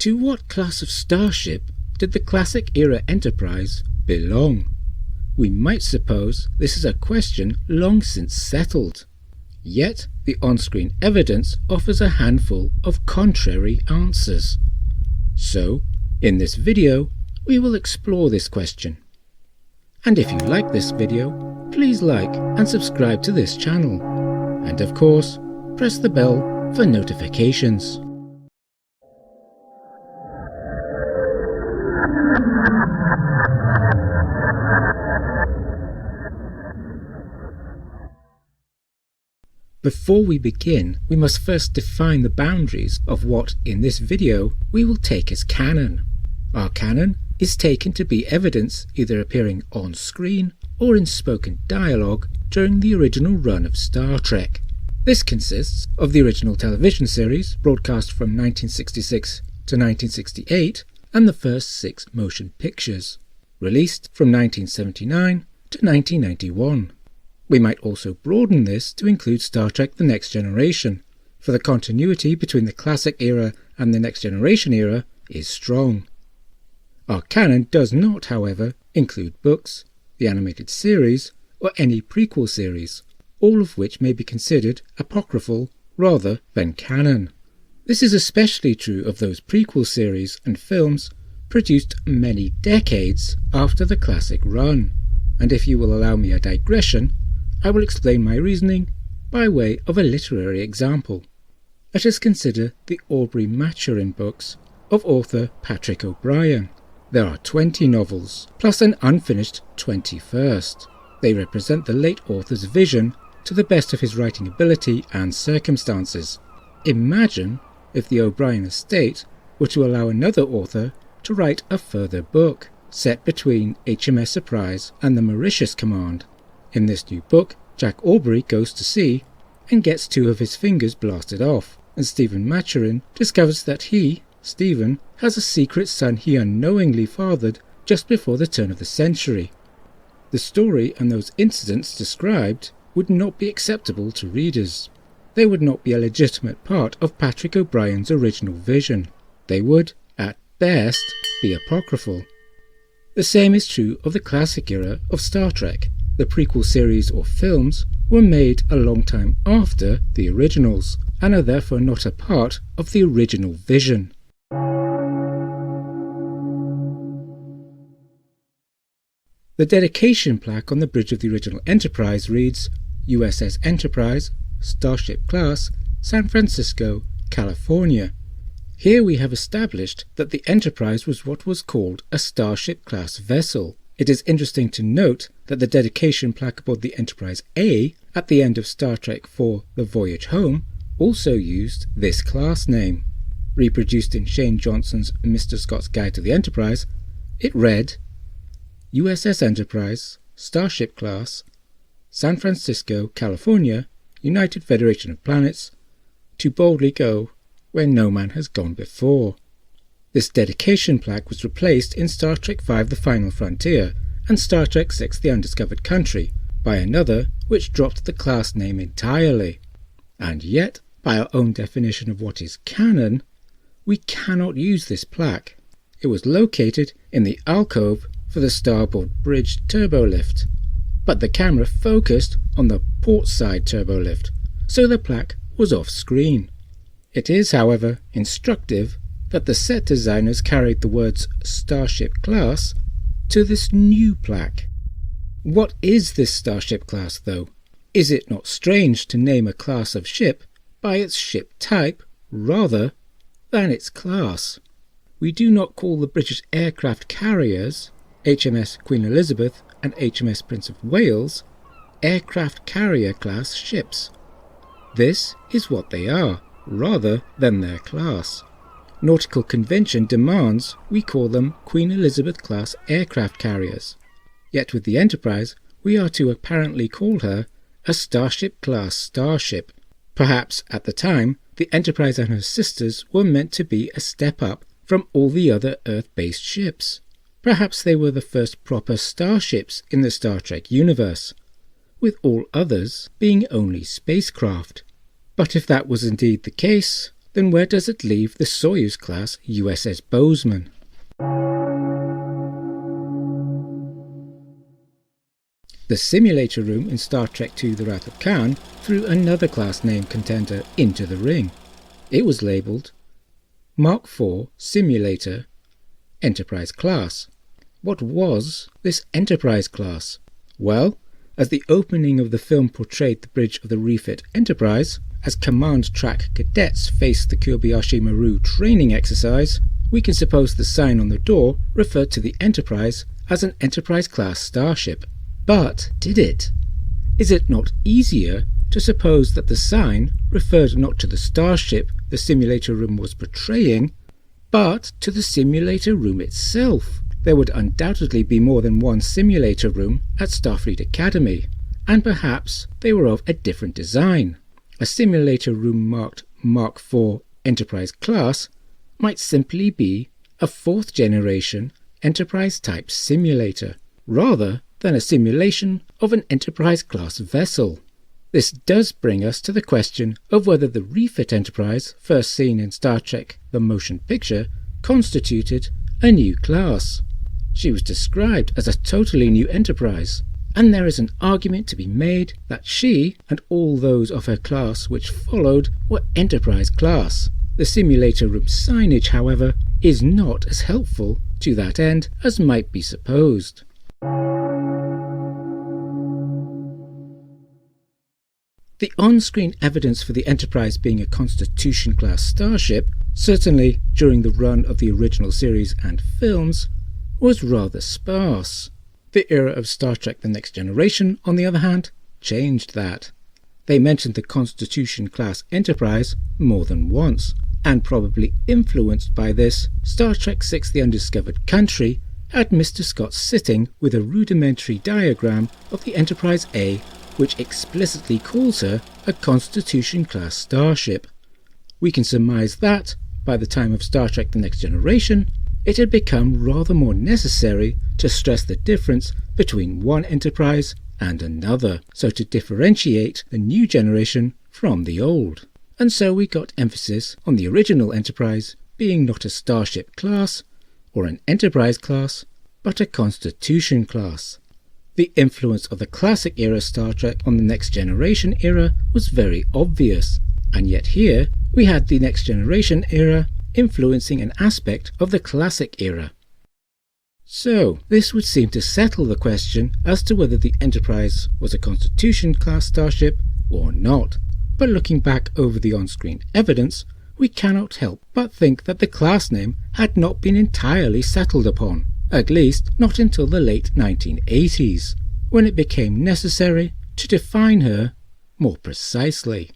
To what class of starship did the classic-era Enterprise belong? We might suppose this is a question long since settled. Yet the on-screen evidence offers a handful of contrary answers. So, in this video, we will explore this question. And if you like this video, please like and subscribe to this channel. And of course, press the bell for notifications. Before we begin, we must first define the boundaries of what, in this video, we will take as canon. Our canon is taken to be evidence either appearing on screen or in spoken dialogue during the original run of Star Trek. This consists of the original television series, broadcast from 1966 to 1968, and the first 6 motion pictures, released from 1979 to 1991. We might also broaden this to include Star Trek The Next Generation, for the continuity between the classic era and the Next Generation era is strong. Our canon does not, however, include books, the animated series, or any prequel series, all of which may be considered apocryphal rather than canon. This is especially true of those prequel series and films produced many decades after the classic run, and if you will allow me a digression, I will explain my reasoning by way of a literary example. Let us consider the Aubrey Maturin books of author Patrick O'Brian. There are 20 novels, plus an unfinished 21st. They represent the late author's vision to the best of his writing ability and circumstances. Imagine if the O'Brian estate were to allow another author to write a further book, set between HMS Surprise and the Mauritius Command. In this new book, Jack Aubrey goes to sea and gets 2 of his fingers blasted off, and Stephen Maturin discovers that he, Stephen, has a secret son he unknowingly fathered just before the turn of the century. The story and those incidents described would not be acceptable to readers. They would not be a legitimate part of Patrick O'Brian's original vision. They would, at best, be apocryphal. The same is true of the classic era of Star Trek. The prequel series or films were made a long time after the originals, and are therefore not a part of the original vision. The dedication plaque on the bridge of the original Enterprise reads, USS Enterprise, Starship Class, San Francisco, California. Here we have established that the Enterprise was what was called a Starship Class vessel. It is interesting to note that the dedication plaque aboard the Enterprise A at the end of Star Trek IV The Voyage Home also used this class name. Reproduced in Shane Johnson's Mr. Scott's Guide to the Enterprise, it read, USS Enterprise, Starship Class, San Francisco, California, United Federation of Planets, to boldly go where no man has gone before. This dedication plaque was replaced in Star Trek V The Final Frontier and Star Trek VI The Undiscovered Country by another which dropped the class name entirely. And yet, by our own definition of what is canon, we cannot use this plaque. It was located in the alcove for the starboard bridge turbolift, but the camera focused on the port side turbolift, so the plaque was off screen. It is, however, instructive that the set designers carried the words Starship Class to this new plaque. What is this Starship Class, though? Is it not strange to name a class of ship by its ship type rather than its class? We do not call the British aircraft carriers, HMS Queen Elizabeth and HMS Prince of Wales, aircraft carrier class ships. This is what they are, rather than their class. Nautical convention demands we call them Queen Elizabeth class aircraft carriers. Yet with the Enterprise, we are to apparently call her a Starship class starship. Perhaps at the time, the Enterprise and her sisters were meant to be a step up from all the other Earth-based ships. Perhaps they were the first proper starships in the Star Trek universe, with all others being only spacecraft. But if that was indeed the case, then where does it leave the Soyuz-class USS Bozeman? The simulator room in Star Trek II The Wrath of Khan threw another class name contender into the ring. It was labelled Mark IV Simulator Enterprise Class. What was this Enterprise class? Well, as the opening of the film portrayed the bridge of the refit Enterprise, as command track cadets faced the Kobayashi Maru training exercise, we can suppose the sign on the door referred to the Enterprise as an Enterprise-class starship. But did it? Is it not easier to suppose that the sign referred not to the starship the simulator room was portraying, but to the simulator room itself? There would undoubtedly be more than one simulator room at Starfleet Academy, and perhaps they were of a different design. A simulator room marked Mark IV Enterprise Class might simply be a fourth-generation Enterprise-type simulator, rather than a simulation of an Enterprise-class vessel. This does bring us to the question of whether the refit Enterprise, first seen in Star Trek The Motion Picture, constituted a new class. She was described as a totally new Enterprise, and there is an argument to be made that she and all those of her class which followed were Enterprise class. The simulator room signage, however, is not as helpful to that end as might be supposed. The on-screen evidence for the Enterprise being a Constitution-class starship, certainly during the run of the original series and films, was rather sparse. The era of Star Trek The Next Generation, on the other hand, changed that. They mentioned the Constitution-class Enterprise more than once, and probably influenced by this, Star Trek VI The Undiscovered Country had Mr. Scott sitting with a rudimentary diagram of the Enterprise A, which explicitly calls her a Constitution-class starship. We can surmise that, by the time of Star Trek The Next Generation, it had become rather more necessary to stress the difference between one Enterprise and another, so to differentiate the new generation from the old. And so we got emphasis on the original Enterprise being not a starship class or an Enterprise class, but a Constitution class. The influence of the classic era Star Trek on the Next Generation era was very obvious, and yet here we had the Next Generation era influencing an aspect of the classic era. So this would seem to settle the question as to whether the Enterprise was a Constitution-class starship or not. But looking back over the on-screen evidence, we cannot help but think that the class name had not been entirely settled upon, at least not until the late 1980s, when it became necessary to define her more precisely.